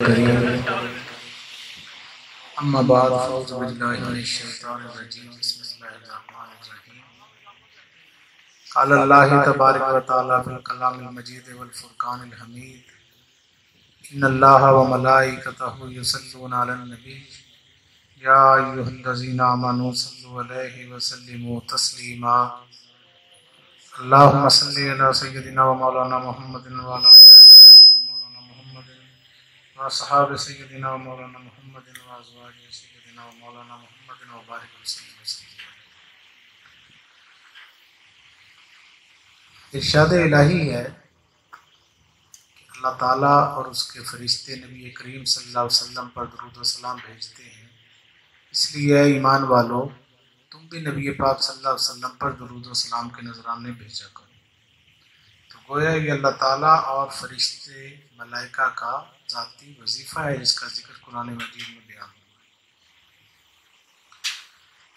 کریم اما بعد فاعوذ باللہ من الشیطان الرجیم بسم اللہ الرحمن الرحیم قال اللہ تبارک و تعالی فی الکلام المجید والفرقان الحمید ان اللہ وملائکتہ یصلون علی النبی یا ایھا الذین آمنوا صلوا علیہ وسلموا تسلیما اللہم صلی علی سیدنا و مولانا محمد وعلی وصحاب سیدنا و مولانا محمد وازواج سیدنا و مولانا محمد وبارک وسلم ارشاد الہی ہے کہ اللہ تعالیٰ اور اس کے فرشتے نبی کریم صلی اللہ علیہ وسلم پر درود و سلام بھیجتے ہیں، اس لیے ایمان والو تم بھی نبی پاک صلی اللہ علیہ وسلم پر درود و سلام کے نذرانے بھیجا کرو۔ تو گویا یہ اللہ تعالیٰ اور فرشتے ملائکہ کا ذاتی وظیفہ ہے جس کا ذکر قرآن مجید میں بیان ہوا۔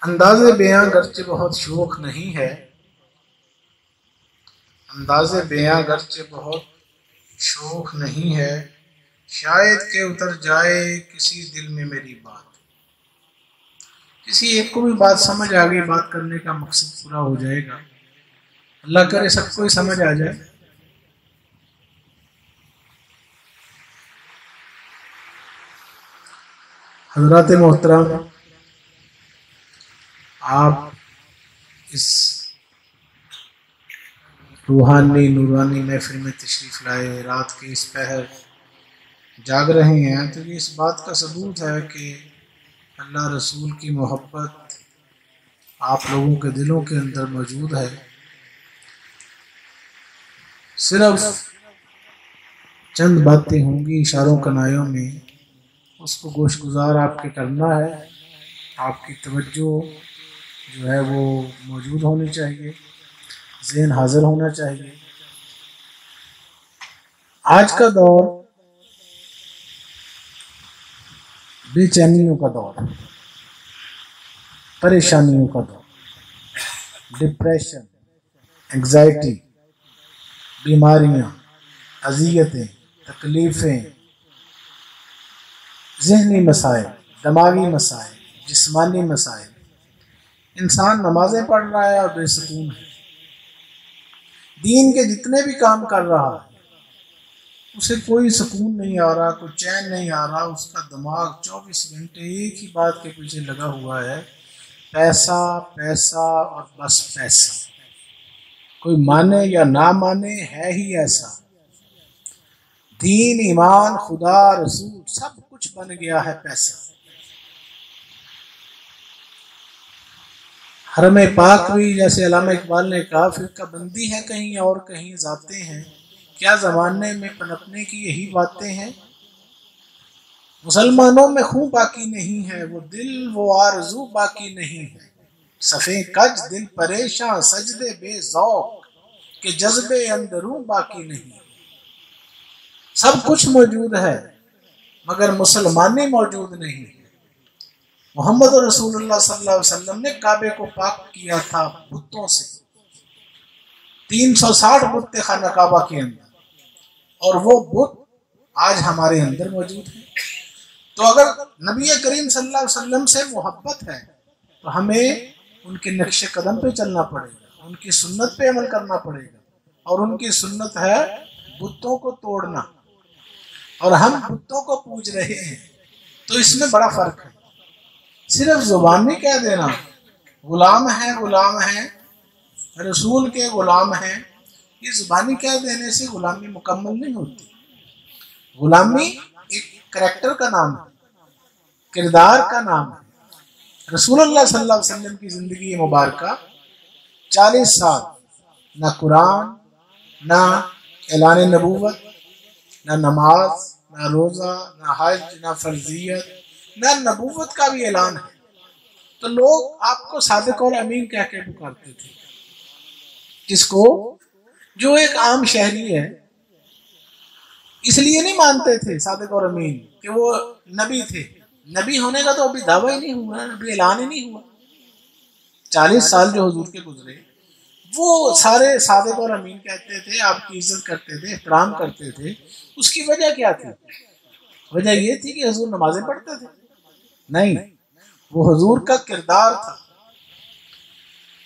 انداز بیاں گرچہ بہت شوخ نہیں ہے، انداز بیاں گرچہ بہت شوخ نہیں ہے، شاید کہ اتر جائے کسی دل میں میری بات۔ کسی ایک کو بھی بات سمجھ آ گئی، بات کرنے کا مقصد پورا ہو جائے گا۔ اللہ کرے سب کو ہی سمجھ آ جائے۔ حضرات محترم، آپ اس روحانی نورانی محفل میں تشریف لائے، رات کے اس پہر جاگ رہے ہیں، تو یہ اس بات کا ثبوت ہے کہ اللہ رسول کی محبت آپ لوگوں کے دلوں کے اندر موجود ہے۔ صرف چند باتیں ہوں گی اشاروں کنایوں میں، اس کو گوش گزار آپ کے کرنا ہے۔ آپ کی توجہ جو ہے وہ موجود ہونی چاہیے، ذہن حاضر ہونا چاہیے۔ آج کا دور بے چینیوں کا دور، پریشانیوں کا دور، ڈپریشن، انگزائٹی، بیماریاں، اذیتیں، تکلیفیں، ذہنی مسائل، دماغی مسائل، جسمانی مسائل۔ انسان نمازیں پڑھ رہا ہے اور بے سکون ہے، دین کے جتنے بھی کام کر رہا ہے اسے کوئی سکون نہیں آ رہا، کوئی چین نہیں آ رہا۔ اس کا دماغ 24 گھنٹے ایک ہی بات کے پیچھے لگا ہوا ہے، پیسہ پیسہ اور بس پیسہ۔ کوئی مانے یا نہ مانے ہے ہی ایسا۔ دین، ایمان، خدا، رسول سب کچھ بن گیا ہے پیسہ۔ حرم پاک بھی جیسے علامہ اقبال نے کہا فرقہ بندی ہے کہیں اور کہیں ذاتیں ہیں، کیا زمانے میں پنپنے کی یہی باتیں ہیں۔ مسلمانوں میں خون باقی نہیں ہے، وہ دل وہ آرزو باقی نہیں ہے۔ صفیں کج دل پریشاں سجدے بے ذوق کہ جذبے اندروں باقی نہیں۔ سب کچھ موجود ہے مگر مسلمانی موجود نہیں ہے۔ محمد رسول اللہ صلی اللہ علیہ وسلم نے کعبے کو پاک کیا تھا بتوں سے۔ 360 بت تھے خانہ کعبہ کے اندر، اور وہ بت آج ہمارے اندر موجود ہیں۔ تو اگر نبی کریم صلی اللہ علیہ وسلم سے محبت ہے تو ہمیں ان کے نقش قدم پہ چلنا پڑے گا، ان کی سنت پہ عمل کرنا پڑے گا، اور ان کی سنت ہے بتوں کو توڑنا، اور ہم بتوں کو پوج رہے ہیں۔ تو اس میں بڑا فرق ہے۔ صرف زبانی کہہ دینا غلام ہیں رسول کے غلام ہیں، یہ زبانی کہہ دینے سے غلامی مکمل نہیں ہوتی۔ غلامی ایک کریکٹر کا نام ہے، کردار کا نام ہے۔ رسول اللہ صلی اللہ علیہ وسلم کی زندگی مبارکہ 40 سال نہ قرآن، نہ اعلان نبوت، نہ نماز، نہ روزہ، نہ حج، نہ فرضیت، نہ نبوت کا بھی اعلان ہے۔ تو لوگ آپ کو صادق اور امین کہہ کے پکارتے تھے۔ کس کو؟ جو ایک عام شہری ہے، اس لیے نہیں مانتے تھے صادق اور امین کہ وہ نبی تھے۔ نبی ہونے کا تو ابھی دعویٰ ہی نہیں ہوا، ابھی اعلان ہی نہیں ہوا۔ 40 سال جو حضور کے گزرے وہ سارے صادق اور امین کہتے تھے، آپ کی عزت کرتے تھے، احترام کرتے تھے۔ اس کی وجہ کیا تھی؟ وجہ یہ تھی کہ حضور نمازیں پڑھتے تھے؟ نہیں، وہ حضور کا کردار تھا،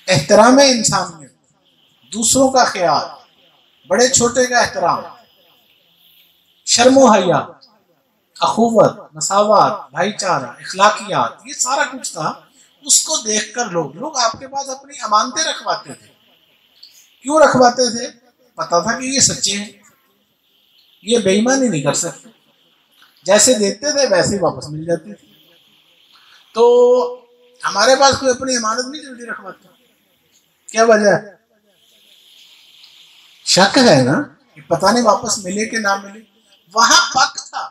احترام انسانیت، دوسروں کا خیال، بڑے چھوٹے کا احترام، شرم و حیا، اخوت، مساوات، بھائی چارہ، اخلاقیات، یہ سارا کچھ تھا۔ اس کو دیکھ کر لوگ آپ کے پاس اپنی امانتیں رکھواتے تھے۔ کیوں رکھواتے تھے؟ پتا تھا کہ یہ سچے ہیں، یہ بے ایمانی نہیں کر سکتے، جیسے دیتے تھے ویسے ہی واپس مل جاتی تھی۔ تو ہمارے پاس کوئی اپنی امانت نہیں جلدی رکھواتا، کیا وجہ ہے؟ شک ہے نا کہ پتہ نہیں واپس ملے کہ نہ ملے۔ وہاں پک تھا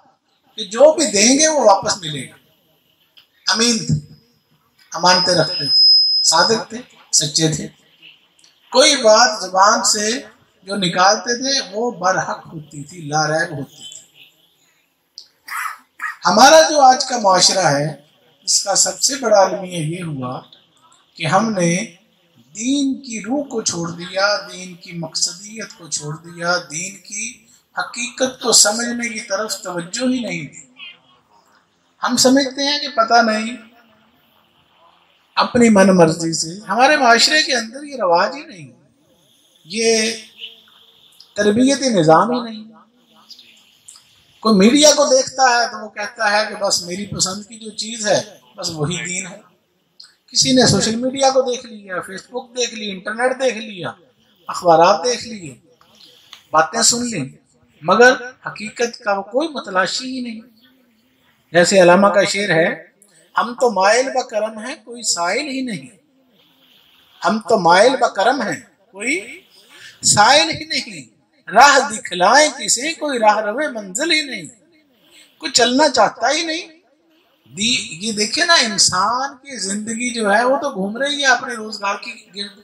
کہ جو بھی دیں گے وہ واپس ملے گا۔ امین تھے، امانتیں رکھتے تھے، صادق تھے، سچے تھے، کوئی بات زبان سے جو نکالتے تھے وہ برحق ہوتی تھی، لا ریب ہوتی تھی۔ ہمارا جو آج کا معاشرہ ہے اس کا سب سے بڑا المیہ یہ ہوا کہ ہم نے دین کی روح کو چھوڑ دیا، دین کی مقصدیت کو چھوڑ دیا، دین کی حقیقت کو سمجھنے کی طرف توجہ ہی نہیں دی۔ ہم سمجھتے ہیں کہ پتہ نہیں، اپنی من مرضی سے۔ ہمارے معاشرے کے اندر یہ رواج ہی نہیں، یہ تربیتی نظام ہی نہیں۔ کوئی میڈیا کو دیکھتا ہے تو وہ کہتا ہے کہ بس میری پسند کی جو چیز ہے بس وہی دین ہے۔ کسی نے سوشل میڈیا کو دیکھ لیا، فیس بک دیکھ لی، انٹرنیٹ دیکھ لیا، اخبارات دیکھ لیے، باتیں سن لی، مگر حقیقت کا کوئی متلاشی ہی نہیں۔ جیسے علامہ کا شعر ہے، ہم تو مائل بکرم ہیں کوئی سائل ہی نہیں، ہم تو مائل بکرم ہیں کوئی سائل ہی نہیں، راہ دکھلائیں کسے کوئی راہ روے منزل ہی نہیں، کوئی چلنا چاہتا ہی نہیں۔ یہ دیکھیں نا، انسان کی زندگی جو ہے وہ تو گھوم رہی ہے اپنے روزگار کی گرد۔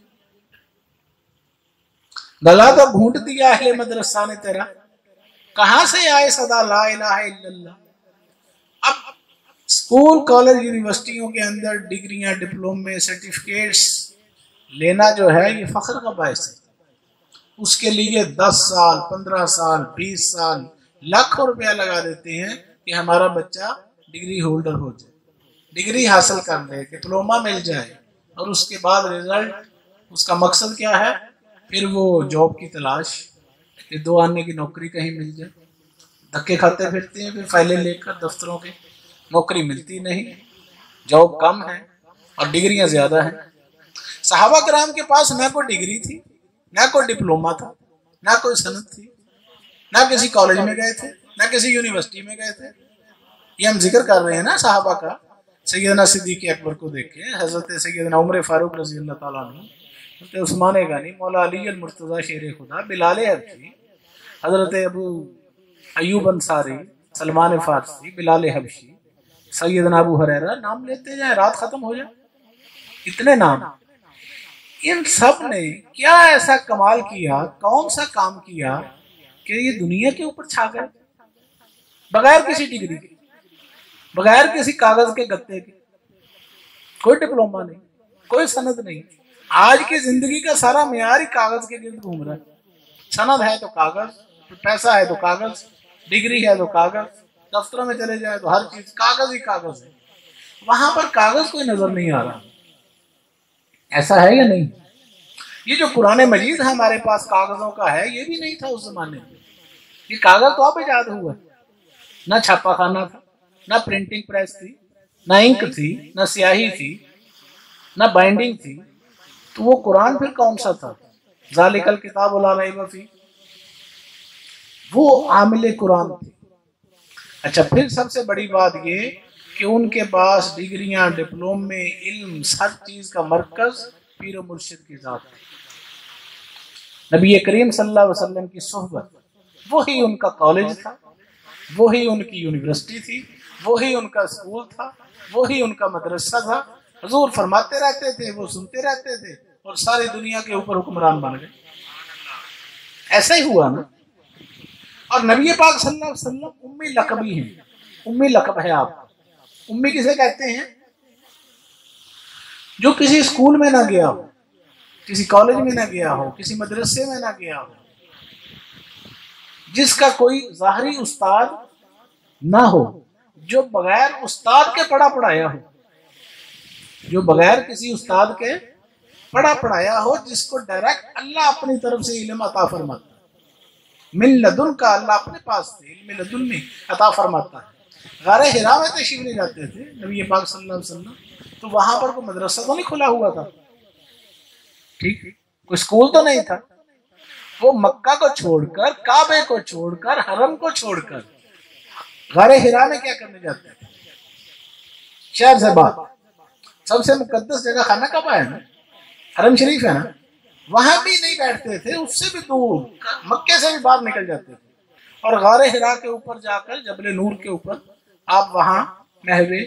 گلا تو گھونٹ دیا اہل مدرسہ نے تیرا، کہاں سے آئے صدا لا الہ الا اللہ۔ اب اسکول، کالج، یونیورسٹیوں کے اندر ڈگریاں، ڈپلومے، سرٹیفکیٹس لینا جو ہے یہ فخر کا باعث ہے۔ اس کے لیے 10 سال، 15 سال، 20 سال، لاکھوں روپیہ لگا دیتے ہیں کہ ہمارا بچہ ڈگری ہولڈر ہو جائے، ڈگری حاصل کر لے، ڈپلومہ مل جائے، اور اس کے بعد رزلٹ، اس کا مقصد کیا ہے؟ پھر وہ جاب کی تلاش، کہ 2 آنے کی نوکری کہیں مل جائے۔ دھکے کھاتے پھرتے ہیں پھر فائلیں لے کر دفتروں کے، نوکری ملتی نہیں، جاب کم ہے اور ڈگریاں زیادہ ہیں۔ صحابہ کرام کے پاس نہ کوئی ڈگری تھی، نہ کوئی ڈپلومہ تھا، نہ کوئی سند تھی، نہ کسی کالج میں گئے تھے، نہ کسی یونیورسٹی میں گئے تھے۔ یہ ہم ذکر کر رہے ہیں نا صحابہ کا۔ سیدنا صدیق اکبر کو دیکھیں، حضرت سیدنا عمر فاروق رضی اللہ تعالیٰ عنہ، حضرت عثمان غنی، مولا علی المرتضیٰ شیر خدا، بلال حبشی، حضرت ابو ایوب انصاری، سلمان فارسی، بلال حبشی، سیدنا ابو ہریرہ، نام لیتے جائیں رات ختم ہو جائے، اتنے نام۔ ان سب نے کیا ایسا کمال کیا، کون سا کام کیا کہ یہ دنیا کے اوپر چھا گئے، بغیر کسی ڈگری کے، بغیر کسی کاغذ کے گتے کے، کوئی ڈپلومہ نہیں، کوئی سند نہیں۔ آج کی زندگی کا سارا معیار ہی کاغذ کے گرد گھوم رہا ہے۔ سند ہے تو کاغذ، پیسہ ہے تو کاغذ، ڈگری ہے تو کاغذ، دفتروں میں چلے جائے تو ہر چیز کاغذ ہی کاغذ ہے۔ وہاں پر کاغذ کوئی نظر نہیں آ رہا، ایسا ہے یا نہیں؟ یہ جو قرآن مجید ہمارے پاس کاغذوں کا ہے، یہ بھی نہیں تھا اس زمانے میں۔ یہ کاغذ تو اب ایجاد ہوا ہے، نہ چھاپا خانہ تھا، نہ پرنٹنگ پریس تھی، نہ انک تھی، نہ سیاہی تھی، نہ بائنڈنگ تھی، تو وہ قرآن پھر کون سا تھا؟ ذالک الکتاب لا ریب فیہ، وہ عامل قرآن تھے۔ اچھا، پھر سب سے بڑی بات یہ کہ ان کے پاس ڈگریاں، ڈپلومے، علم، ہر چیز کا مرکز پیر و مرشد کی ذات تھی۔ نبی کریم صلی اللہ علیہ وسلم کی صحبت، وہی ان کا کالج تھا، وہی ان کی یونیورسٹی تھی، وہی ان کا اسکول تھا، وہی ان کا مدرسہ تھا۔ حضور فرماتے رہتے تھے، وہ سنتے رہتے تھے، اور ساری دنیا کے اوپر حکمران بن گئے۔ ایسا ہی ہوا نا۔ اور نبی پاک صلی اللہ علیہ وسلم امی لقبی ہیں، امی لقب ہے آپ کا۔ امی کسے کہتے ہیں؟ جو کسی اسکول میں نہ گیا ہو، کسی کالج میں نہ گیا ہو، کسی مدرسے میں نہ گیا ہو، جس کا کوئی ظاہری استاد نہ ہو جو بغیر استاد کے پڑھا پڑھایا ہو، جو بغیر کسی استاد کے پڑھا پڑھایا ہو، جس کو ڈائریکٹ اللہ اپنی طرف سے علم عطا فرماتا ہے، من لدن کا اللہ اپنے پاس سے علم لدن میں عطا فرماتا ہے۔ غار حرا میں تشریف لے جاتے تھے نبی پاک صلی اللہ علیہ وسلم، تو وہاں پر کوئی مدرسہ تو نہیں کھلا ہوا تھا، ٹھیک، کوئی اسکول تو نہیں تھا۔ وہ مکہ کو چھوڑ کر، کعبے کو چھوڑ کر، حرم کو چھوڑ کر غار حرا میں کیا کرنے جاتے تھے؟ شہر سے باہر، سب سے مقدس جگہ خانہ کعبہ ہے نا، حرم شریف ہے نا، وہاں بھی نہیں بیٹھتے تھے، اس سے بھی دور مکے سے بھی باہر نکل جاتے تھے، اور غار حرا کے اوپر جا کر جبل نور کے اوپر آپ وہاں محو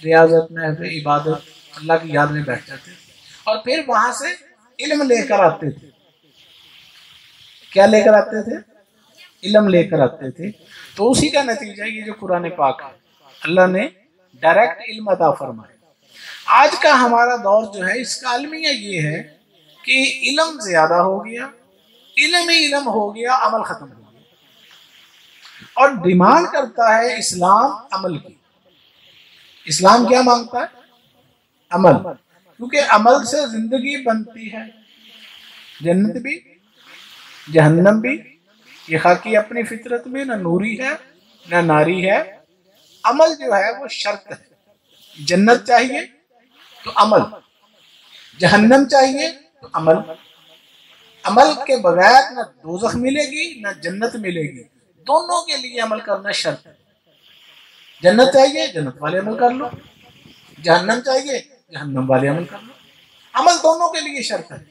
ریاضت، محو عبادت، اللہ کی یاد میں بیٹھ جاتے تھے، اور پھر وہاں سے علم لے کر آتے تھے۔ کیا لے کر آتے تھے؟ علم لے کر آتے تھے۔ تو اسی کا نتیجہ یہ جو قرآن پاک ہے، اللہ نے ڈائریکٹ علم عطا فرمایا۔ آج کا ہمارا دور جو ہے، اس کا المیہ یہ ہے کہ علم زیادہ ہو گیا، علم ہی علم ہو گیا، عمل ختم ہو گیا، اور ڈیمانڈ کرتا ہے اسلام عمل کی۔ اسلام کیا مانگتا ہے؟ عمل، کیونکہ عمل سے زندگی بنتی ہے، جنت بھی جہنم بھی۔ یہ خاکی اپنی فطرت میں نہ نوری ہے نہ ناری ہے، عمل جو ہے وہ شرط ہے۔ جنت چاہیے تو عمل، جہنم چاہیے تو عمل۔ عمل کے بغیر نہ دوزخ ملے گی نہ جنت ملے گی، دونوں کے لیے عمل کرنا شرط ہے۔ جنت چاہیے، جنت والے عمل کر لو، جہنم چاہیے، جہنم والے عمل کر لو، عمل دونوں کے لیے شرط ہے۔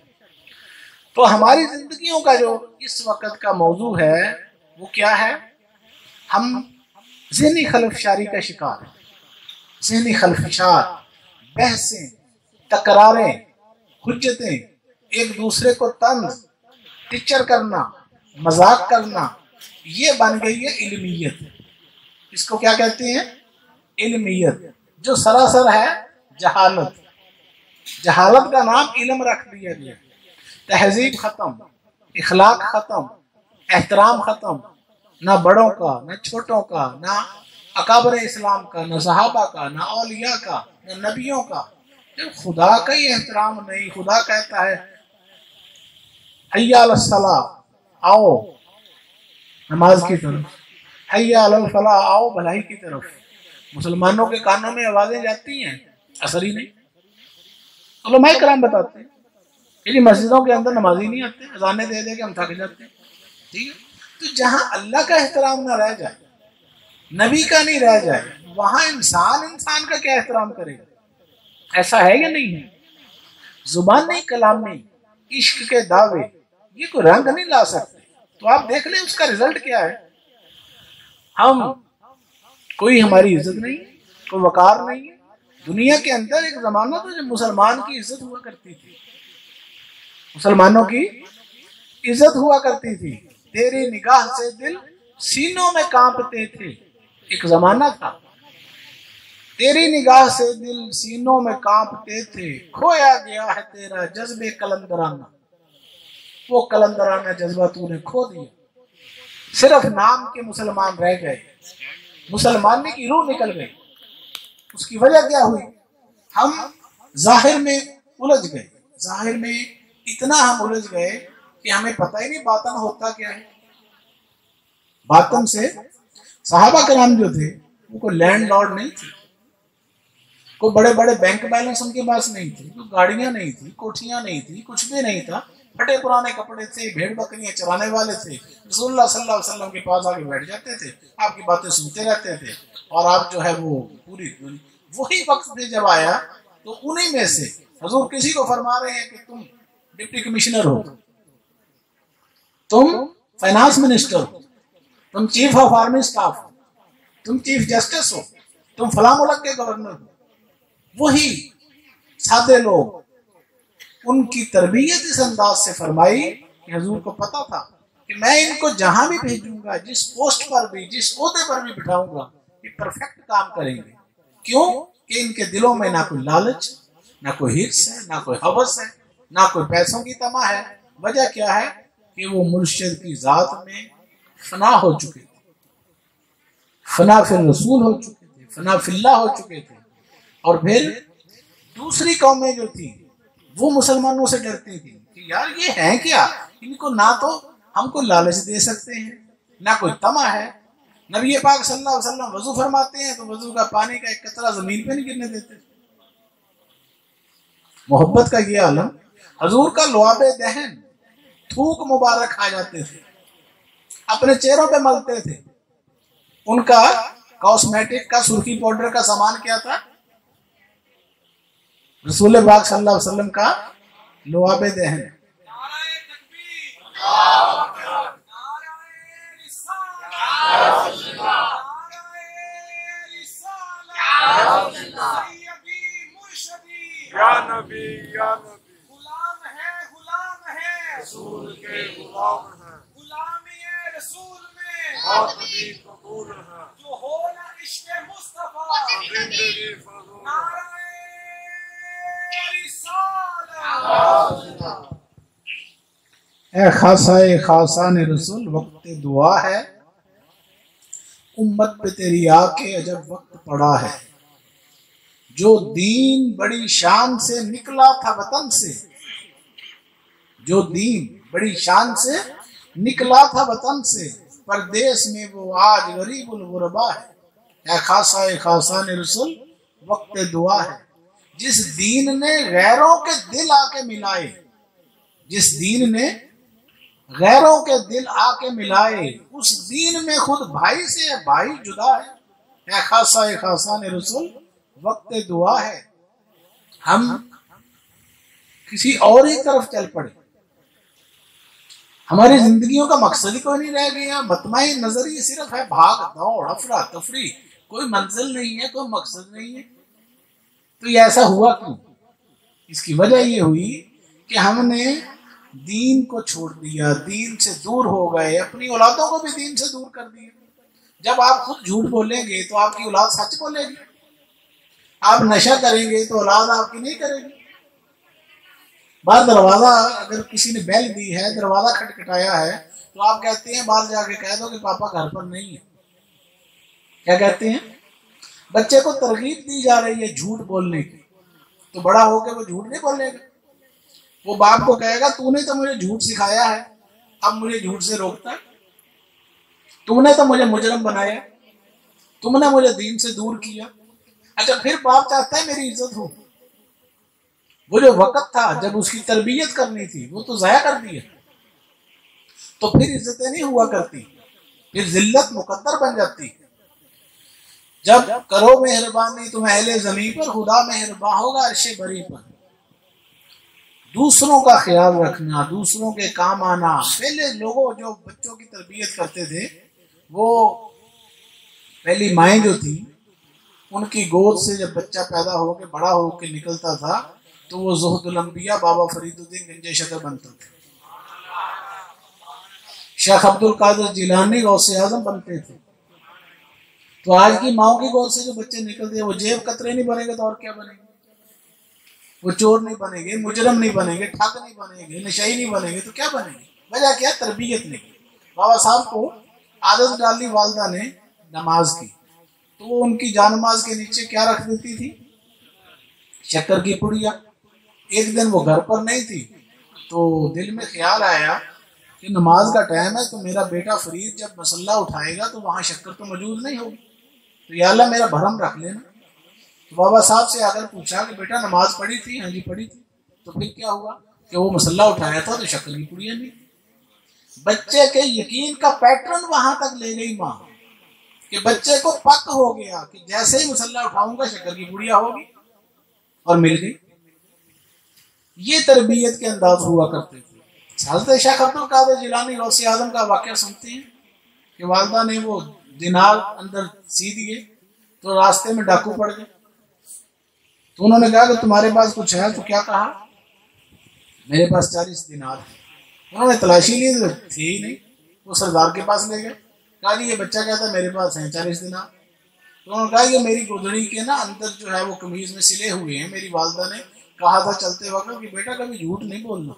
تو ہماری زندگیوں کا جو اس وقت کا موضوع ہے وہ کیا ہے؟ ہم ذہنی خلفشاری کا شکار ہیں، ذہنی خلفشار، بحثیں، تکراریں، حجتیں، ایک دوسرے کو طنز ٹیچر کرنا، مذاق کرنا، یہ بن گئی ہے علمیت۔ اس کو کیا کہتے ہیں؟ علمیت، جو سراسر ہے جہالت۔ جہالت کا نام علم رکھ دیا گیا۔ تہذیب ختم، اخلاق ختم، احترام ختم، نہ بڑوں کا نہ چھوٹوں کا، نہ اکابر اسلام کا، نہ صحابہ کا، نہ اولیاء کا، نہ نبیوں کا۔ جب خدا کا ہی احترام نہیں، خدا کہتا ہے حی علی الصلاۃ، آؤ نماز کی طرف، حی علی الفلاح، آؤ بھلائی کی طرف۔ مسلمانوں کے کانوں میں آوازیں جاتی ہیں، اثر ہی نہیں۔ علماء کرام بتاتے ہیں کہ مسجدوں کے اندر نمازی نہیں آتے، اذانیں دے دے کے ہم تھک جاتے ہیں، ٹھیک ہے۔ تو جہاں اللہ کا احترام نہ رہ جائے، نبی کا نہیں رہ جائے، وہاں انسان کا کیا احترام کرے گا؟ ایسا ہے یا نہیں ہے؟ زبان نہیں، کلام نہیں، عشق کے دعوے، یہ کوئی رنگ نہیں لا سکتے۔ تو آپ دیکھ لیں اس کا رزلٹ کیا ہے۔ ہم کوئی ہماری عزت نہیں، کوئی وقار نہیں ہے۔ دنیا کے اندر ایک زمانہ تھا جب مسلمان کی عزت ہوا کرتی تھی، مسلمانوں کی عزت ہوا کرتی تھی، تیری نگاہ سے دل سینوں میں کانپتے تھے۔ ایک زمانہ تھا، تیری نگاہ سے دل سینوں میں کانپتے تھے، کھویا گیا ہے تیرا جذبے کلندرانہ، وہ کلندرانہ جذبہ تو نے کھو دیا۔ صرف نام کے مسلمان رہ گئے، مسلمانی کی روح نکل گئی۔ اس کی وجہ کیا ہوئی؟ ہم ظاہر میں الجھ گئے، ظاہر میں اتنا ہم الجھ گئے کہ ہمیں پتہ ہی نہیں باطن ہوتا کیا ہے۔ باطن سے صحابہ کرام جو تھے وہ کوئی لینڈ لارڈ نہیں تھے، کوئی بڑے بڑے بینک بیلنس ان کے پاس نہیں تھے، کوئی گاڑیاں نہیں تھی، کوٹھیاں نہیں تھی، کچھ بھی نہیں تھا، پھٹے پرانے کپڑے تھے، بھیڑ بکریاں چرانے والے تھے۔ رسول اللہ صلی اللہ علیہ وسلم کے پاس آگے بیٹھ جاتے تھے، آپ کی باتیں سنتے رہتے تھے، اور آپ جو ہے وہ پوری وہی وقت پہ جب آیا تو انہی میں سے حضور کسی کو فرما رہے ہیں کہ تم ڈپٹی کمشنر ہو، تم فائنانس منسٹر ہو، تم چیف آف آرمی اسٹاف ہو، تم چیف جسٹس ہو، تم فلاں ملک کے گورنر ہو۔ وہی سادے لوگ، ان کی تربیت اس انداز سے فرمائی کہ حضور کو پتا تھا کہ میں ان کو جہاں بھی بھیجوں گا، جس پوسٹ پر بھی، جس عہدے پر بھی بٹھاؤں گا، یہ پرفیکٹ کام کریں گے۔ کیوں کہ ان کے دلوں میں نہ کوئی لالچ، نہ کوئی حرص ہے، نہ کوئی ہوس ہے، نہ کوئی پیسوں کی طمع ہے۔ وجہ کیا ہے کہ وہ مرشد کی ذات میں فنا ہو چکے تھے، فنا فی الرسول ہو چکے تھے، فنا فی اللہ ہو چکے تھے، اور پھر دوسری قومیں جو تھی وہ مسلمانوں سے ڈرتی تھی کہ یار یہ ہیں کیا، ان کو نہ تو ہم کو لالچ دے سکتے ہیں نہ کوئی طمع ہے۔ نبی پاک صلی اللہ علیہ وسلم وضو فرماتے ہیں تو وضو کا پانی کا ایک قطرہ زمین پہ نہیں گرنے دیتے۔ محبت کا یہ عالم، حضور کا لعاب دہن، تھوک مبارک کھا جاتے تھے، اپنے چہروں پہ ملتے تھے۔ ان کا کاسمیٹک کا سرخی پاؤڈر کا سامان کیا تھا؟ رسول پاک صلی اللہ علیہ وسلم کا لعاب دہن۔ یا نبی یا نبی، غلام ہے رسول کے غلام ہے، غلامی رسول میں بہت بھی قبول ہے، جو ہو نہ عشق مصطفیٰ زندگی فضول، نعرہ رسالت۔ اے خاصائے خاصان رسول، وقت دعا ہے، امت پہ تیری آ کے عجب وقت پڑا ہے۔ جو دین بڑی شان سے نکلا تھا وطن سے، جو دین بڑی شان سے نکلا تھا وطن سے، پردیس میں وہ آج غریب الغربا ہے۔ اے خاصائے خاصان رسول، وقت دعا ہے۔ جس دین نے غیروں کے دل آ کے ملائے، جس دین نے غیروں کے دل آ کے ملائے، اس دین میں خود بھائی سے بھائی جدا ہے۔ اے خاصائے خاصان رسول، وقت دعا ہے۔ ہم کسی اور ہی طرف چل پڑے، ہماری زندگیوں کا مقصد ہی کوئی نہیں رہ گیا، مطمع نظر ہی صرف ہے بھاگ دوڑ افرا تفری، کوئی منزل نہیں ہے، کوئی مقصد نہیں ہے۔ تو یہ ایسا ہوا کیوں؟ اس کی وجہ یہ ہوئی کہ ہم نے دین کو چھوڑ دیا، دین سے دور ہو گئے، اپنی اولادوں کو بھی دین سے دور کر دیا۔ جب آپ خود جھوٹ بولیں گے تو آپ کی اولاد سچ بولے گی، آپ نشہ کریں گے تو اولاد آپ کی نہیں کرے گی۔ باہر دروازہ اگر کسی نے بیل دی ہے، دروازہ کھٹکھٹایا ہے، تو آپ کہتے ہیں باہر جا کے کہہ دو کہ پاپا گھر پر نہیں ہے۔ کیا کہتے ہیں؟ بچے کو ترغیب دی جا رہی ہے جھوٹ بولنے کی، تو بڑا ہو کے وہ جھوٹ نہیں بولے گا، وہ باپ کو کہے گا تو نے تو مجھے جھوٹ سکھایا ہے، اب مجھے جھوٹ سے روکتا ہے، تم نے تو مجھے مجرم بنایا، تم نے مجھے دین سے دور کیا۔ اچھا پھر باپ چاہتا ہے میری عزت ہو، وہ جو وقت تھا جب اس کی تربیت کرنی تھی وہ تو ضائع کر دیا، تو پھر عزتیں نہیں ہوا کرتی، پھر ذلت مقدر بن جاتی۔ جب کرو مہربانی تم اہل زمین پر، خدا مہربان ہوگا عرش بری پر۔ دوسروں کا خیال رکھنا، دوسروں کے کام آنا۔ پہلے لوگوں جو بچوں کی تربیت کرتے تھے، وہ پہلی مائیں جو تھی ان کی گود سے جب بچہ پیدا ہو کے بڑا ہو کے نکلتا تھا تو وہ زہد الانبیاء بابا فرید الدین گنجے شکر بنتا تھا، شیخ عبد القادر جیلانی غوث اعظم بنتے تھے۔ تو آج کی ماؤں کی گود سے جو بچے نکلتے ہیں وہ جیب قطرے نہیں بنے گے تو اور کیا بنے گے؟ وہ چور نہیں بنیں گے، مجرم نہیں بنیں گے، ٹھگ نہیں بنیں گے، نشائی نہیں بنیں گے، تو کیا بنیں گے؟ وجہ کیا؟ تربیت نہیں۔ بابا صاحب کو عادت ڈالی والدہ نے نماز کی، تو وہ ان کی جانماز کے نیچے کیا رکھ دیتی تھی؟ شکر کی پڑیا۔ ایک دن وہ گھر پر نہیں تھی تو دل میں خیال آیا کہ نماز کا ٹائم ہے تو میرا بیٹا فرید جب مسلح اٹھائے گا تو وہاں شکر تو موجود نہیں ہوگی، تو یا اللہ میرا بھرم رکھ لینا۔ تو بابا صاحب سے اگر پوچھا کہ بیٹا نماز پڑھی تھی؟ ہاں جی پڑھی تھی۔ تو پھر کیا ہوا کہ وہ مسلح اٹھایا تھا تو شکر کی پڑیا نہیں۔ بچے کے یقین کا پیٹرن وہاں تک لے گئی ماں کہ بچے کو پک ہو گیا کہ جیسے ہی مسلح اٹھاؤں گا شکر کی پڑیا ہوگی، اور مل گئی۔ یہ تربیت کے انداز ہوا کرتے تھے۔ حضرت شیخ عبد القادر جیلانی غوث اعظم کا واقعہ سنتے ہیں کہ والدہ نے وہ دینار اندر سی دیے تو راستے میں ڈاکو پڑ گئے، تو انہوں نے کہا کہ تمہارے پاس کچھ ہے؟ تو کیا کہا؟ میرے پاس 40 دینار ہے۔ انہوں نے تلاشی لی تو تھی ہی نہیں، وہ سردار کے پاس لے گئے، کہا جی یہ بچہ کہتا ہے میرے پاس ہیں 40 دینار۔ تو انہوں نے کہا کہ میری گودڑی کے نا اندر جو ہے وہ قمیض میں سلے ہوئے ہیں، میری والدہ نے کہا تھا چلتے وقت کہ بیٹا کبھی جھوٹ نہیں بولنا۔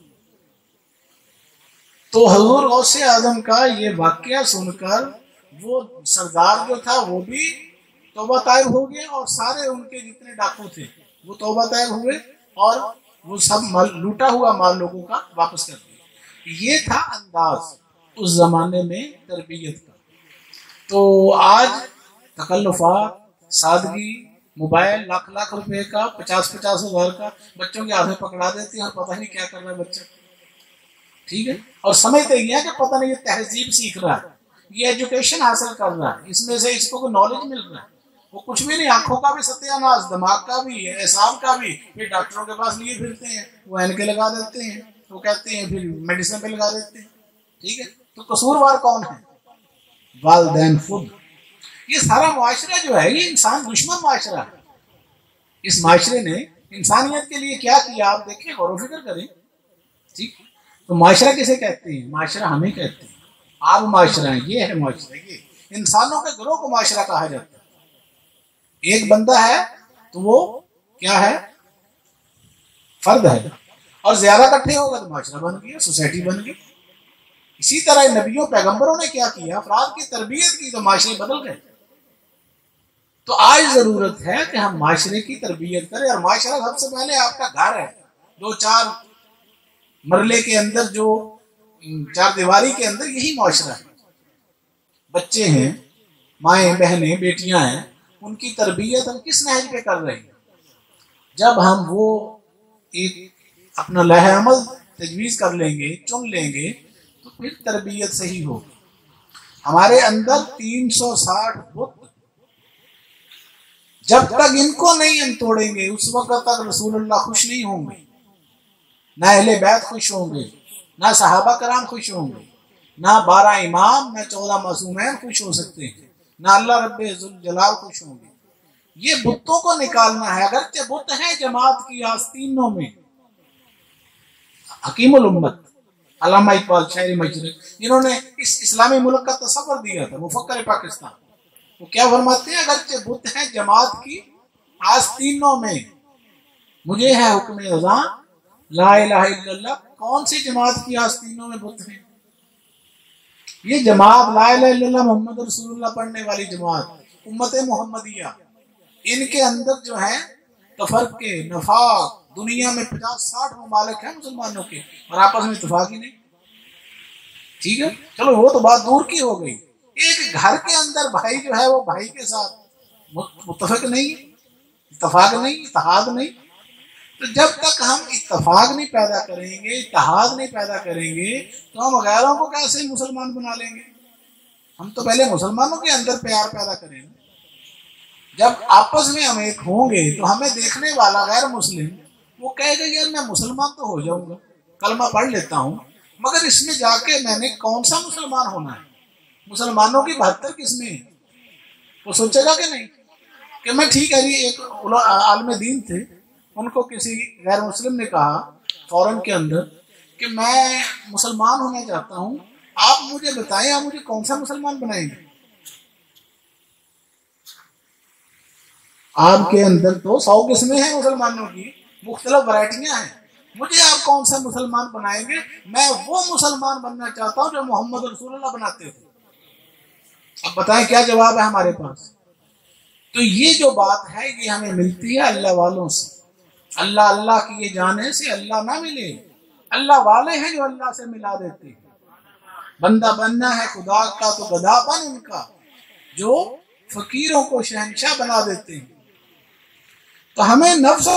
تو حضور غوث اعظم کا یہ واقعہ سن کر وہ سردار جو تھا وہ بھی توبہ طائب ہو گئے، اور سارے ان کے جتنے ڈاکو تھے وہ توبہ طائب ہوئے، اور وہ سب لوٹا ہوا مال لوگوں کا واپس کر دیا۔ یہ تھا انداز اس زمانے میں تربیت کا۔ تو آج تکلفات، سادگی، موبائل لاکھ لاکھ روپے کا، 50-50 ہزار کا بچوں کے ہاتھ میں پکڑا دیتے ہیں، اور پتہ نہیں کیا کر رہا ہے بچہ، ٹھیک ہے، اور سمجھتے ہیں کہ پتہ نہیں یہ تہذیب سیکھ رہا ہے، یہ ایجوکیشن حاصل کر رہا ہے، اس میں سے اس کو نالج مل رہا ہے۔ وہ کچھ بھی نہیں، آنکھوں کا بھی ستیہ ناش، دماغ کا بھی، اعصاب کا بھی، پھر ڈاکٹروں کے پاس لیے پھرتے ہیں، وہ اینکیں لگا دیتے ہیں، وہ کہتے ہیں، پھر میڈیسن پہ لگا دیتے ہیں، ٹھیک ہے۔ تو قصوروار کون ہے؟ والدین خود۔ یہ سارا معاشرہ جو ہے یہ انسان دشمن معاشرہ ہے۔ اس معاشرے نے انسانیت کے لیے کیا کیا آپ دیکھیں، غور و فکر کریں، ٹھیک۔ تو معاشرہ کسے کہتے ہیں؟ معاشرہ ہمیں کہتے ہیں، آپ معاشرہ ہیں، یہ ہے معاشرہ، یہ انسانوں کے گروہ کو معاشرہ کہا جاتا ہے۔ ایک بندہ ہے تو وہ کیا ہے؟ فرد ہے، اور زیادہ اکٹھے ہوگا تو معاشرہ بن گیا، سوسائٹی بن گئی۔ اسی طرح نبیوں پیغمبروں نے کیا کیا؟ افراد کی تربیت کی تو معاشرے بدل گئے۔ تو آج ضرورت ہے کہ ہم معاشرے کی تربیت کریں، اور معاشرہ سب سے پہلے آپ کا گھر ہے، 2-4 مرلے کے اندر، جو 4 دیواری کے اندر، یہی معاشرہ ہے۔ بچے ہیں، مائیں بہنیں بیٹیاں ہیں، ان کی تربیت ہم کس نہج پہ کر رہے ہیں؟ جب ہم وہ ایک اپنا لائحہ عمل تجویز کر لیں گے، چن لیں گے، تو پھر تربیت صحیح ہوگی۔ ہمارے اندر 360 بت، جب تک ان کو نہیں ہم توڑیں گے اس وقت تک رسول اللہ خوش نہیں ہوں گے، نہ اہل بیت خوش ہوں گے، نہ صحابہ کرام خوش ہوں گے، نہ 12 امام، نہ 14 معصومین خوش ہو سکتے ہیں، نہ اللہ رب ذوالجلال خوش ہوں گے۔ یہ بتوں کو نکالنا ہے، اگرچہ بت ہیں جماعت کی آستینوں میں۔ حکیم الامت علامہ اقبال شاعر مشرق، جنہوں نے اس اسلامی ملک کا تصور دیا تھا، مفکر پاکستان، وہ کیا فرماتے ہیں؟ اگرچہ بت ہیں جماعت کی آستینوں میں، مجھے ہے حکم اذاں لا الہ الا اللہ۔ کون سی جماعت کی آستینوں میں بت ہیں؟ یہ جماعت لا الہ الا اللہ محمد رسول اللہ پڑھنے والی جماعت، امت محمدیہ، ان کے اندر جو ہے تفرقے، نفاق، دنیا میں 50-60 ممالک ہیں مسلمانوں کے، اور آپس میں اتفاق ہی نہیں، ٹھیک ہے۔ چلو وہ تو بات دور کی ہو گئی، ایک گھر کے اندر بھائی جو ہے وہ بھائی کے ساتھ متفق نہیں، اتفاق نہیں، اتحاد نہیں۔ تو جب تک ہم اتفاق نہیں پیدا کریں گے، اتحاد نہیں پیدا کریں گے، تو ہم غیروں کو کیسے مسلمان بنا لیں گے؟ ہم تو پہلے مسلمانوں کے اندر پیار پیدا کریں گے۔ جب آپس میں ہم ایک ہوں گے تو ہمیں دیکھنے والا غیر مسلم وہ کہے گا یار میں مسلمان تو ہو جاؤں گا، کلمہ پڑھ لیتا ہوں، مگر اس میں جا کے میں نے کون سا مسلمان ہونا ہے؟ مسلمانوں کی 72 قسمیں ہیں، وہ سوچے گا کہ نہیں کہ میں ٹھیک ہے جی۔ ایک عالم دین تھے، ان کو کسی غیر مسلم نے کہا فورن کے اندر کہ میں مسلمان ہونا چاہتا ہوں، آپ مجھے بتائیں آپ مجھے کون سا مسلمان بنائیں گے؟ آپ کے اندر تو 100 قسمیں ہیں مسلمانوں کی، مختلف ورائٹیاں ہیں، مجھے آپ کون سا مسلمان بنائیں گے؟ میں وہ مسلمان بننا چاہتا ہوں جو محمد رسول اللہ بناتے تھے۔ اب بتائیں کیا جواب ہے ہمارے پاس؟ تو یہ جو بات ہے یہ ہمیں ملتی ہے اللہ والوں سے۔ اللہ اللہ کی یہ جانے سے اللہ نہ ملے، اللہ والے ہیں جو اللہ سے ملا دیتے ہیں۔ بندہ بننا ہے خدا کا تو گدا بن ان کا، جو فقیروں کو شہنشاہ بنا دیتے ہیں۔ تو ہمیں نفس